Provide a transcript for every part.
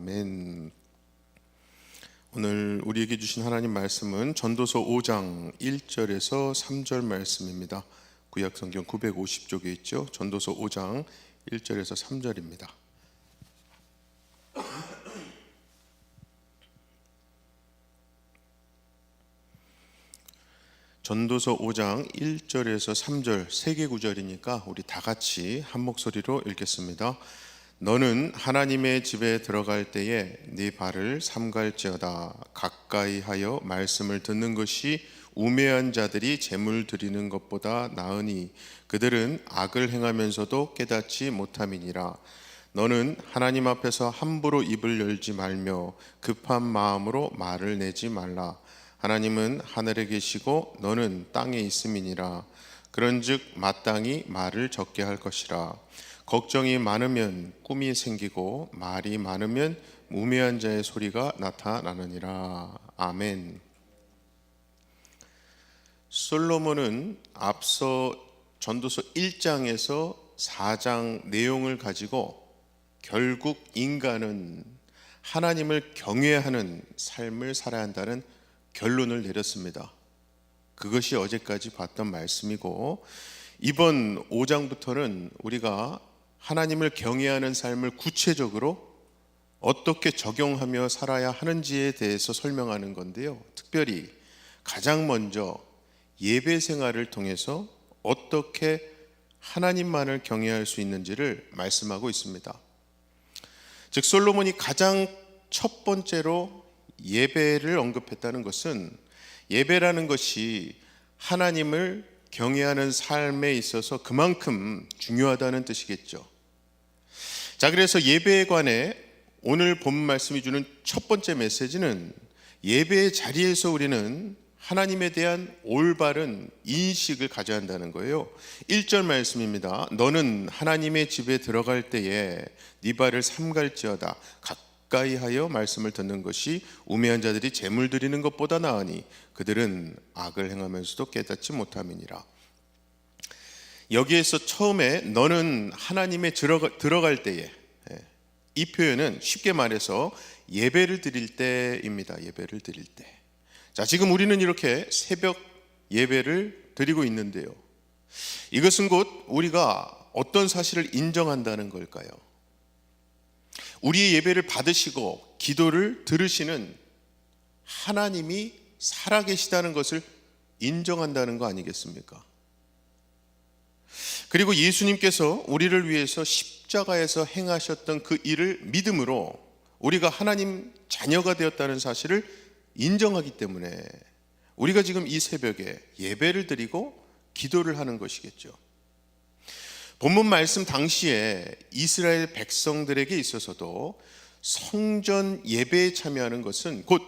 아멘. 오늘 우리에게 주신 하나님 말씀은 전도서 5장 1절에서 3절 말씀입니다. 구약성경 950쪽에 있죠. 전도서 5장 1절에서 3절입니다. 전도서 5장 1절에서 3절 세 개 구절이니까 우리 다 같이 한 목소리로 읽겠습니다. 너는 하나님의 집에 들어갈 때에 네 발을 삼갈지어다. 가까이 하여 말씀을 듣는 것이 우매한 자들이 재물 드리는 것보다 나으니 그들은 악을 행하면서도 깨닫지 못함이니라. 너는 하나님 앞에서 함부로 입을 열지 말며 급한 마음으로 말을 내지 말라. 하나님은 하늘에 계시고 너는 땅에 있음이니라. 그런즉 마땅히 말을 적게 할 것이라. 걱정이 많으면 꿈이 생기고 말이 많으면 우매한 자의 소리가 나타나느니라. 아멘. 솔로몬은 앞서 전도서 1장에서 4장 내용을 가지고 결국 인간은 하나님을 경외하는 삶을 살아야 한다는 결론을 내렸습니다. 그것이 어제까지 봤던 말씀이고, 이번 5장부터는 우리가 하나님을 경외하는 삶을 구체적으로 어떻게 적용하며 살아야 하는지에 대해서 설명하는 건데요. 특별히 가장 먼저 예배 생활을 통해서 어떻게 하나님만을 경외할 수 있는지를 말씀하고 있습니다. 즉 솔로몬이 가장 첫 번째로 예배를 언급했다는 것은, 예배라는 것이 하나님을 경외하는 삶에 있어서 그만큼 중요하다는 뜻이겠죠. 자, 그래서 예배에 관해 오늘 본 말씀이 주는 첫 번째 메시지는, 예배의 자리에서 우리는 하나님에 대한 올바른 인식을 가져야 한다는 거예요. 1절 말씀입니다. 너는 하나님의 집에 들어갈 때에 네 발을 삼갈지어다. 가까이 하여 말씀을 듣는 것이 우매한 자들이 재물 드리는 것보다 나으니 그들은 악을 행하면서도 깨닫지 못함이니라. 여기에서 처음에 너는 하나님에 들어갈 때에, 이 표현은 쉽게 말해서 예배를 드릴 때입니다. 예배를 드릴 때. 자, 지금 우리는 이렇게 새벽 예배를 드리고 있는데요, 이것은 곧 우리가 어떤 사실을 인정한다는 걸까요? 우리의 예배를 받으시고 기도를 들으시는 하나님이 살아계시다는 것을 인정한다는 거 아니겠습니까? 그리고 예수님께서 우리를 위해서 십자가에서 행하셨던 그 일을 믿음으로 우리가 하나님 자녀가 되었다는 사실을 인정하기 때문에 우리가 지금 이 새벽에 예배를 드리고 기도를 하는 것이겠죠. 본문 말씀 당시에 이스라엘 백성들에게 있어서도 성전 예배에 참여하는 것은 곧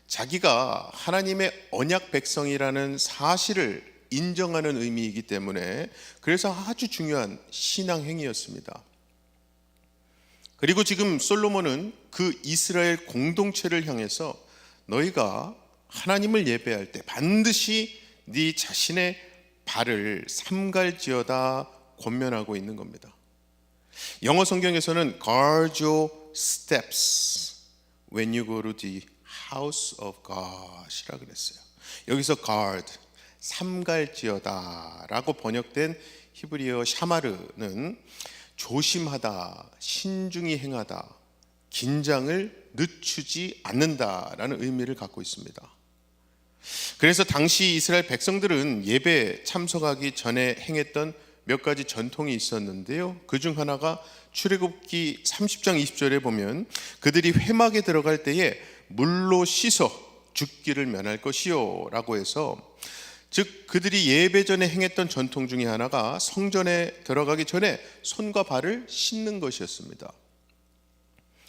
자기가 하나님의 언약 백성이라는 사실을 인정하는 의미이기 때문에, 그래서 아주 중요한 신앙 행위였습니다. 그리고 지금 솔로몬은 그 이스라엘 공동체를 향해서 너희가 하나님을 예배할 때 반드시 네 자신의 발을 삼갈지어다 권면하고 있는 겁니다. 영어 성경에서는 guard your steps when you go to the house of God이라 그랬어요. 여기서 guard, 삼갈지어다 라고 번역된 히브리어 샤마르는 조심하다, 신중히 행하다, 긴장을 늦추지 않는다라는 의미를 갖고 있습니다. 그래서 당시 이스라엘 백성들은 예배에 참석하기 전에 행했던 몇 가지 전통이 있었는데요, 그 중 하나가 출애굽기 30장 20절에 보면 그들이 회막에 들어갈 때에 물로 씻어 죽기를 면할 것이요 라고 해서, 즉 그들이 예배 전에 행했던 전통 중에 하나가 성전에 들어가기 전에 손과 발을 씻는 것이었습니다.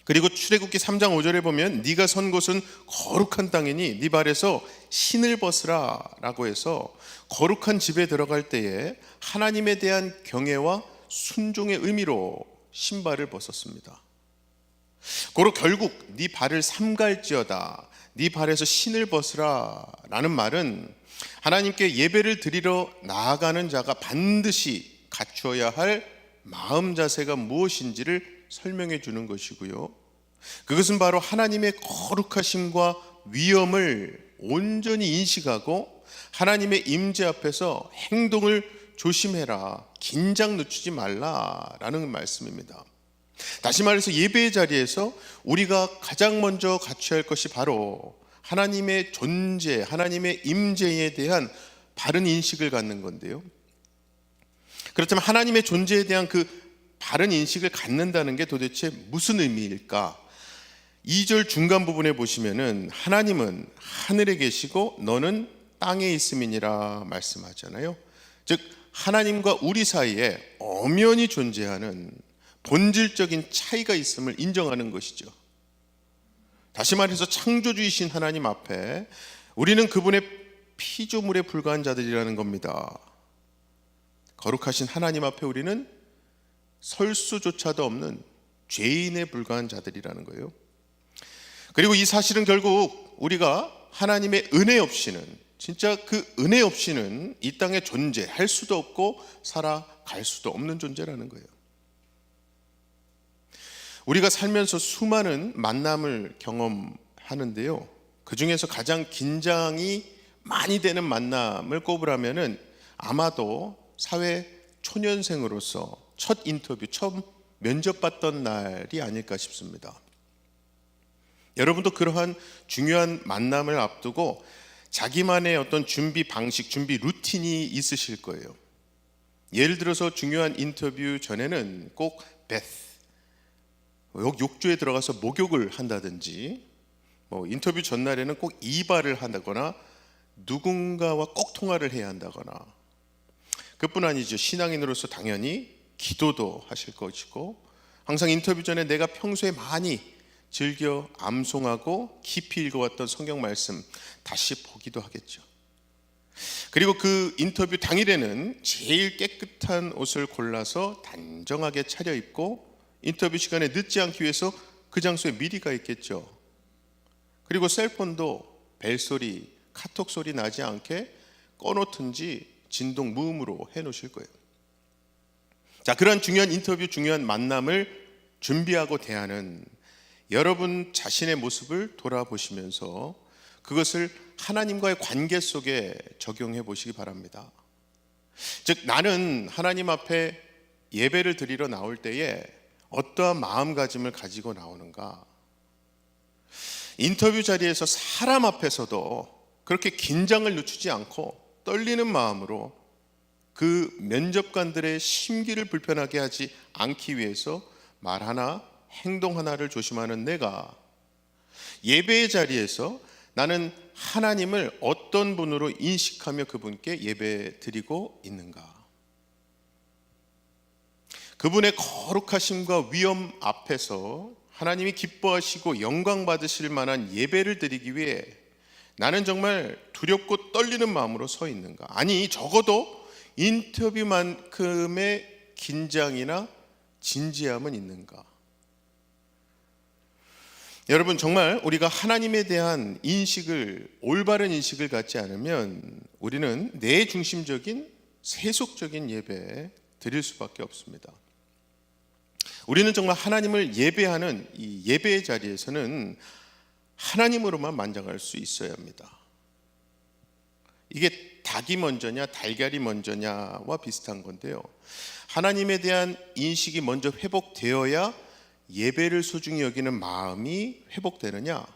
그리고 출애굽기 3장 5절에 보면 네가 선 곳은 거룩한 땅이니 네 발에서 신을 벗으라 라고 해서 거룩한 집에 들어갈 때에 하나님에 대한 경외와 순종의 의미로 신발을 벗었습니다. 그리고 결국 네 발을 삼갈지어다, 네 발에서 신을 벗으라 라는 말은 하나님께 예배를 드리러 나아가는 자가 반드시 갖추어야 할 마음 자세가 무엇인지를 설명해 주는 것이고요, 그것은 바로 하나님의 거룩하심과 위엄을 온전히 인식하고 하나님의 임재 앞에서 행동을 조심해라, 긴장 늦추지 말라라는 말씀입니다. 다시 말해서 예배의 자리에서 우리가 가장 먼저 갖춰야 할 것이 바로 하나님의 존재, 하나님의 임재에 대한 바른 인식을 갖는 건데요. 그렇다면 하나님의 존재에 대한 그 바른 인식을 갖는다는 게 도대체 무슨 의미일까? 2절 중간 부분에 보시면은 하나님은 하늘에 계시고 너는 땅에 있음이니라 말씀하잖아요. 즉 하나님과 우리 사이에 엄연히 존재하는 본질적인 차이가 있음을 인정하는 것이죠. 다시 말해서 창조주이신 하나님 앞에 우리는 그분의 피조물에 불과한 자들이라는 겁니다. 거룩하신 하나님 앞에 우리는 설 수조차도 없는 죄인에 불과한 자들이라는 거예요. 그리고 이 사실은 결국 우리가 하나님의 은혜 없이는, 진짜 그 은혜 없이는 이 땅에 존재할 수도 없고 살아갈 수도 없는 존재라는 거예요. 우리가 살면서 수많은 만남을 경험하는데요, 그 중에서 가장 긴장이 많이 되는 만남을 꼽으라면은 아마도 사회 초년생으로서 첫 인터뷰, 처음 면접받던 날이 아닐까 싶습니다. 여러분도 그러한 중요한 만남을 앞두고 자기만의 어떤 준비 방식, 준비 루틴이 있으실 거예요. 예를 들어서 중요한 인터뷰 전에는 꼭 베스, 욕조에 들어가서 목욕을 한다든지, 인터뷰 전날에는 꼭 이발을 한다거나 누군가와 꼭 통화를 해야 한다거나, 그뿐 아니죠. 신앙인으로서 당연히 기도도 하실 것이고, 항상 인터뷰 전에 내가 평소에 많이 즐겨 암송하고 깊이 읽어왔던 성경 말씀 다시 보기도 하겠죠. 그리고 그 인터뷰 당일에는 제일 깨끗한 옷을 골라서 단정하게 차려입고 인터뷰 시간에 늦지 않기 위해서 그 장소에 미리 가 있겠죠. 그리고 셀폰도 벨소리, 카톡 소리 나지 않게 꺼놓든지 진동 무음으로 해놓으실 거예요. 자, 그러한 중요한 인터뷰, 중요한 만남을 준비하고 대하는 여러분 자신의 모습을 돌아보시면서 그것을 하나님과의 관계 속에 적용해 보시기 바랍니다. 즉, 나는 하나님 앞에 예배를 드리러 나올 때에 어떠한 마음가짐을 가지고 나오는가? 인터뷰 자리에서 사람 앞에서도 그렇게 긴장을 늦추지 않고 떨리는 마음으로 그 면접관들의 심기를 불편하게 하지 않기 위해서 말 하나, 행동 하나를 조심하는 내가 예배의 자리에서 나는 하나님을 어떤 분으로 인식하며 그분께 예배 드리고 있는가? 그분의 거룩하심과 위엄 앞에서 하나님이 기뻐하시고 영광 받으실 만한 예배를 드리기 위해 나는 정말 두렵고 떨리는 마음으로 서 있는가? 아니, 적어도 인터뷰만큼의 긴장이나 진지함은 있는가? 여러분, 정말 우리가 하나님에 대한 인식을, 올바른 인식을 갖지 않으면 우리는 내 중심적인 세속적인 예배 드릴 수밖에 없습니다. 우리는 정말 하나님을 예배하는 이 예배의 자리에서는 하나님으로만 만족할 수 있어야 합니다. 이게 닭이 먼저냐 달걀이 먼저냐와 비슷한 건데요, 하나님에 대한 인식이 먼저 회복되어야 예배를 소중히 여기는 마음이 회복되느냐,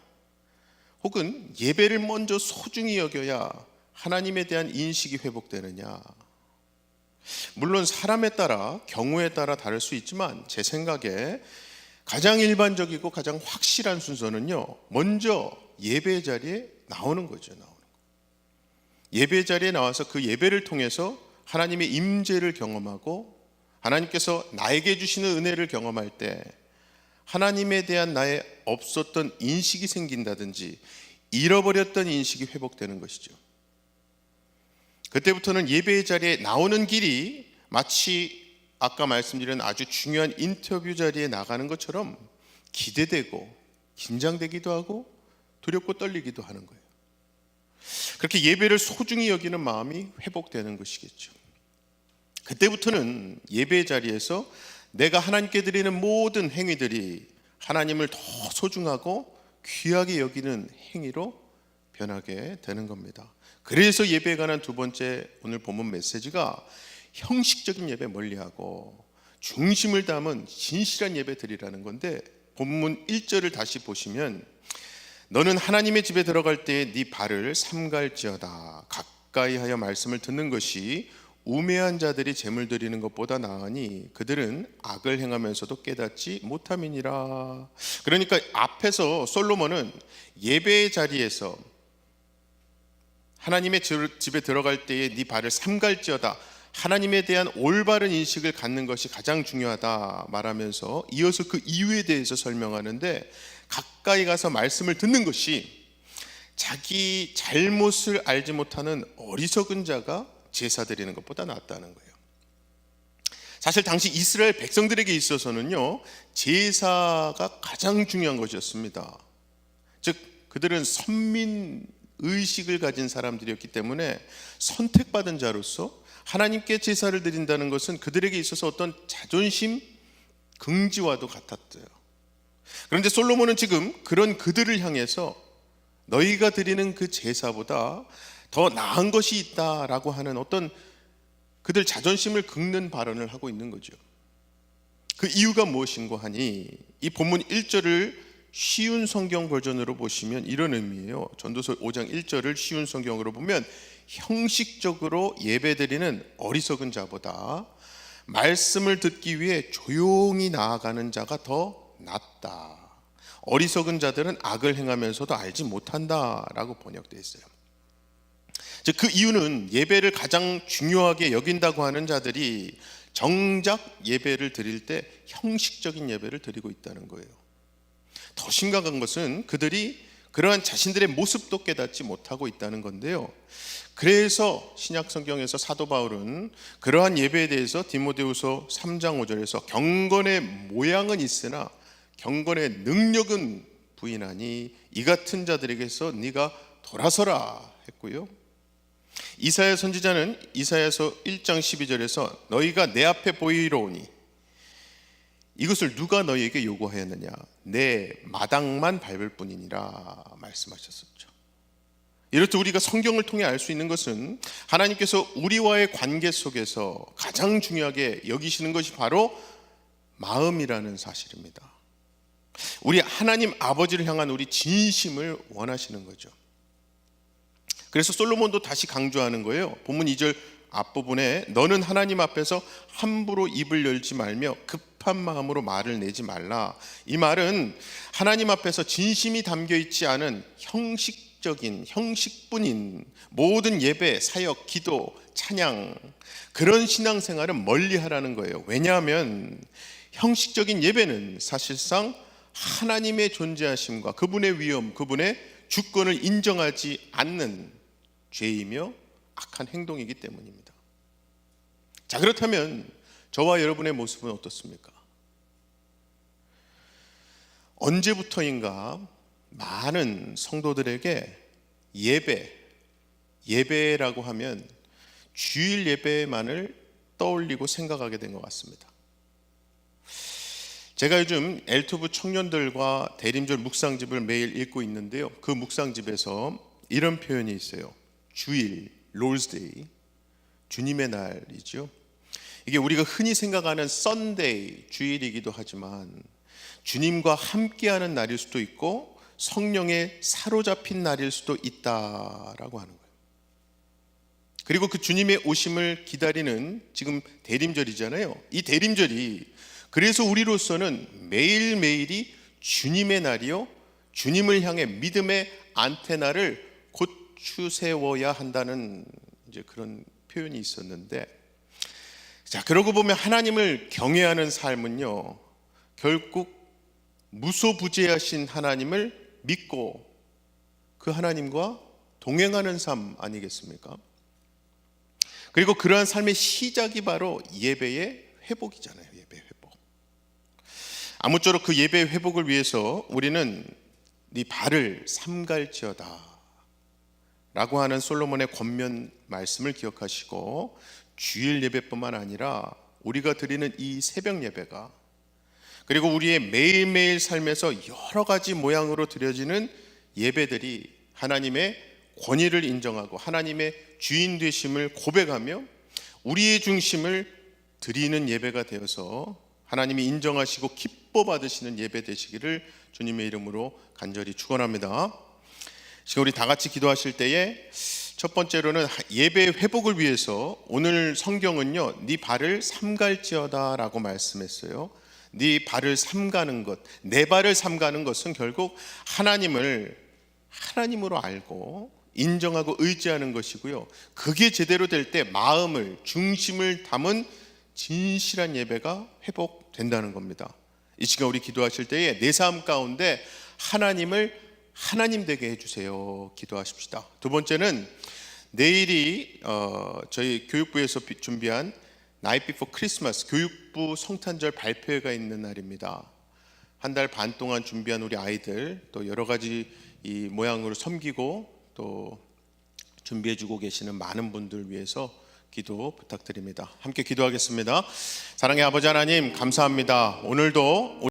혹은 예배를 먼저 소중히 여겨야 하나님에 대한 인식이 회복되느냐. 물론 사람에 따라, 경우에 따라 다를 수 있지만 제 생각에 가장 일반적이고 가장 확실한 순서는요, 먼저 예배 자리에 나오는 거죠. 예배 자리에 나와서 그 예배를 통해서 하나님의 임재를 경험하고 하나님께서 나에게 주시는 은혜를 경험할 때 하나님에 대한 나의 없었던 인식이 생긴다든지 잃어버렸던 인식이 회복되는 것이죠. 그때부터는 예배의 자리에 나오는 길이 마치 아까 말씀드린 아주 중요한 인터뷰 자리에 나가는 것처럼 기대되고 긴장되기도 하고 두렵고 떨리기도 하는 거예요. 그렇게 예배를 소중히 여기는 마음이 회복되는 것이겠죠. 그때부터는 예배의 자리에서 내가 하나님께 드리는 모든 행위들이 하나님을 더 소중하고 귀하게 여기는 행위로 변하게 되는 겁니다. 그래서 예배에 관한 두 번째 오늘 본문 메시지가 형식적인 예배 멀리하고 중심을 담은 진실한 예배 드리라는 건데, 본문 1절을 다시 보시면 너는 하나님의 집에 들어갈 때에 네 발을 삼갈지어다. 가까이 하여 말씀을 듣는 것이 우매한 자들이 제물 드리는 것보다 나으니 그들은 악을 행하면서도 깨닫지 못함이니라. 그러니까 앞에서 솔로몬은 예배의 자리에서 하나님의 집에 들어갈 때에 네 발을 삼갈지어다, 하나님에 대한 올바른 인식을 갖는 것이 가장 중요하다 말하면서 이어서 그 이유에 대해서 설명하는데, 가까이 가서 말씀을 듣는 것이 자기 잘못을 알지 못하는 어리석은 자가 제사 드리는 것보다 낫다는 거예요. 사실 당시 이스라엘 백성들에게 있어서는요, 제사가 가장 중요한 것이었습니다. 즉 그들은 선민 의식을 가진 사람들이었기 때문에 선택받은 자로서 하나님께 제사를 드린다는 것은 그들에게 있어서 어떤 자존심 긍지와도 같았대요. 그런데 솔로몬은 지금 그런 그들을 향해서 너희가 드리는 그 제사보다 더 나은 것이 있다라고 하는 어떤 그들 자존심을 긁는 발언을 하고 있는 거죠. 그 이유가 무엇인고 하니 이 본문 1절을 쉬운 성경 버전으로 보시면 이런 의미예요. 전도서 5장 1절을 쉬운 성경으로 보면 형식적으로 예배드리는 어리석은 자보다 말씀을 듣기 위해 조용히 나아가는 자가 더 낫다. 어리석은 자들은 악을 행하면서도 알지 못한다라고 번역되어 있어요. 즉 그 이유는 예배를 가장 중요하게 여긴다고 하는 자들이 정작 예배를 드릴 때 형식적인 예배를 드리고 있다는 거예요. 더 심각한 것은 그들이 그러한 자신들의 모습도 깨닫지 못하고 있다는 건데요. 그래서 신약 성경에서 사도 바울은 그러한 예배에 대해서 디모데후서 3장 5절에서 경건의 모양은 있으나 경건의 능력은 부인하니 이 같은 자들에게서 네가 돌아서라 했고요. 이사야 선지자는 이사야서 1장 12절에서 너희가 내 앞에 보이러오니 이것을 누가 너희에게 요구하였느냐, 내 마당만 밟을 뿐이니라 말씀하셨었죠. 이렇듯 우리가 성경을 통해 알 수 있는 것은 하나님께서 우리와의 관계 속에서 가장 중요하게 여기시는 것이 바로 마음이라는 사실입니다. 우리 하나님 아버지를 향한 우리 진심을 원하시는 거죠. 그래서 솔로몬도 다시 강조하는 거예요. 본문 2절 앞부분에 너는 하나님 앞에서 함부로 입을 열지 말며 급한 마음으로 말을 내지 말라. 이 말은 하나님 앞에서 진심이 담겨 있지 않은 형식적인 형식뿐인 모든 예배, 사역, 기도, 찬양, 그런 신앙생활은 멀리하라는 거예요. 왜냐하면 형식적인 예배는 사실상 하나님의 존재하심과 그분의 위엄, 그분의 주권을 인정하지 않는 죄이며 악한 행동이기 때문입니다. 자, 그렇다면 저와 여러분의 모습은 어떻습니까? 언제부터인가 많은 성도들에게 예배라고 하면 주일 예배만을 떠올리고 생각하게 된 것 같습니다. 제가 요즘 엘투브 청년들과 대림절 묵상집을 매일 읽고 있는데요. 그 묵상집에서 이런 표현이 있어요. 주일, Lord's Day, 주님의 날이죠. 이게 우리가 흔히 생각하는 Sunday, 주일이기도 하지만 주님과 함께하는 날일 수도 있고 성령에 사로잡힌 날일 수도 있다라고 하는 거예요. 그리고 그 주님의 오심을 기다리는 지금 대림절이잖아요. 이 대림절이 그래서 우리로서는 매일매일이 주님의 날이요, 주님을 향해 믿음의 안테나를 고추세워야 한다는 이제 그런 표현이 있었는데, 자, 그러고 보면 하나님을 경외하는 삶은요, 결국 무소부재하신 하나님을 믿고 그 하나님과 동행하는 삶 아니겠습니까? 그리고 그러한 삶의 시작이 바로 예배의 회복이잖아요. 예배 회복. 아무쪼록 그 예배 회복을 위해서 우리는 네 발을 삼갈지어다 라고 하는 솔로몬의 권면 말씀을 기억하시고 주일 예배뿐만 아니라 우리가 드리는 이 새벽 예배가 그리고 우리의 매일매일 삶에서 여러 가지 모양으로 드려지는 예배들이 하나님의 권위를 인정하고 하나님의 주인 되심을 고백하며 우리의 중심을 드리는 예배가 되어서 하나님이 인정하시고 기뻐 받으시는 예배 되시기를 주님의 이름으로 간절히 축원합니다. 지금 우리 다 같이 기도하실 때에 첫 번째로는 예배 회복을 위해서 오늘 성경은요, 네 발을 삼갈지어다 라고 말씀했어요. 네 발을 삼가는 것, 내 발을 삼가는 것은 결국 하나님을 하나님으로 알고 인정하고 의지하는 것이고요, 그게 제대로 될 때 마음을 중심을 담은 진실한 예배가 회복된다는 겁니다. 이 시간 우리 기도하실 때에 내 삶 가운데 하나님을 하나님 되게 해주세요. 기도하십시다. 두 번째는 내일이 저희 교육부에서 준비한 Night Before Christmas 교육부 성탄절 발표회가 있는 날입니다. 한 달 반 동안 준비한 우리 아이들 또 여러 가지 이 모양으로 섬기고 또 준비해주고 계시는 많은 분들 위해서 기도 부탁드립니다. 함께 기도하겠습니다. 사랑의 아버지 하나님, 감사합니다. 오늘도